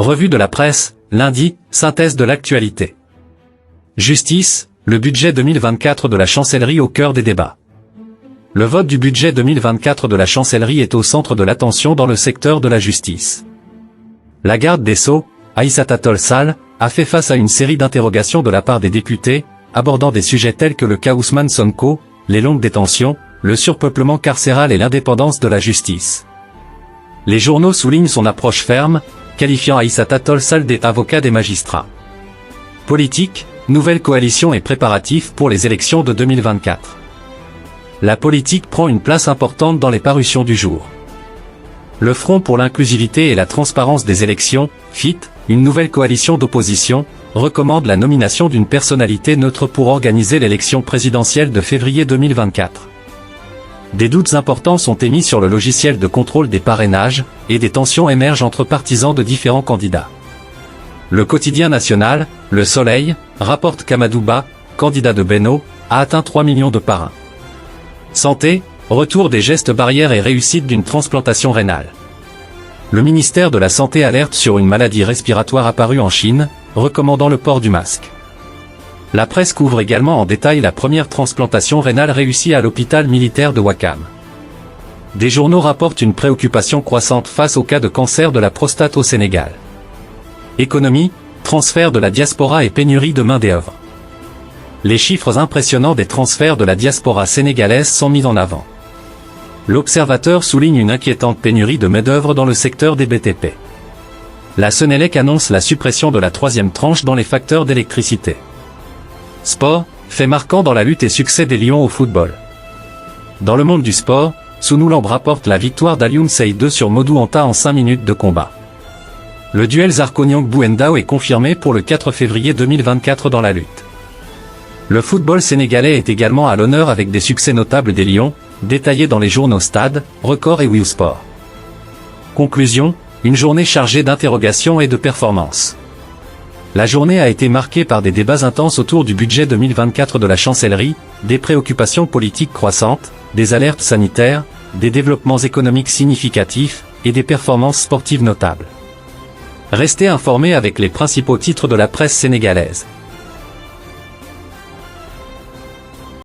Revue de la presse, lundi, synthèse de l'actualité. Justice, le budget 2024 de la chancellerie au cœur des débats. Le vote du budget 2024 de la chancellerie est au centre de l'attention dans le secteur de la justice. La garde des Sceaux, Aïssata Tall Sall, a fait face à une série d'interrogations de la part des députés, abordant des sujets tels que le cas Ousmane Sonko, les longues détentions, le surpeuplement carcéral et l'indépendance de la justice. Les journaux soulignent son approche ferme, qualifiant Aïssata Tall Sall d'avocat des magistrats. Politique, nouvelle coalition et préparatifs pour les élections de 2024. La politique prend une place importante dans les parutions du jour. Le Front pour l'inclusivité et la transparence des élections, FIT, une nouvelle coalition d'opposition, recommande la nomination d'une personnalité neutre pour organiser l'élection présidentielle de février 2024. Des doutes importants sont émis sur le logiciel de contrôle des parrainages, et des tensions émergent entre partisans de différents candidats. Le quotidien national, Le Soleil, rapporte qu'Amadou Ba, candidat de Benno, a atteint 3 millions de parrains. Santé, retour des gestes barrières et réussite d'une transplantation rénale. Le ministère de la Santé alerte sur une maladie respiratoire apparue en Chine, recommandant le port du masque. La presse couvre également en détail la première transplantation rénale réussie à l'hôpital militaire de Ouakam. Des journaux rapportent une préoccupation croissante face au cas de cancer de la prostate au Sénégal. Économie, transfert de la diaspora et pénurie de main-d'œuvre. Les chiffres impressionnants des transferts de la diaspora sénégalaise sont mis en avant. L'Observateur souligne une inquiétante pénurie de main-d'œuvre dans le secteur des BTP. La Senelec annonce la suppression de la 3e tranche dans les facteurs d'électricité. Sport, fait marquant dans la lutte et succès des Lions au football. Dans le monde du sport, Sunoulamb rapporte la victoire d'Alioune Seye 2 sur Modou Anta en 5 minutes de combat. Le duel Zarko-Niang-Bouendao est confirmé pour le 4 février 2024 dans la lutte. Le football sénégalais est également à l'honneur avec des succès notables des Lions, détaillés dans les journaux Stade, Record et Wii Sport. Conclusion, une journée chargée d'interrogations et de performances. La journée a été marquée par des débats intenses autour du budget 2024 de la chancellerie, des préoccupations politiques croissantes, des alertes sanitaires, des développements économiques significatifs, et des performances sportives notables. Restez informés avec les principaux titres de la presse sénégalaise.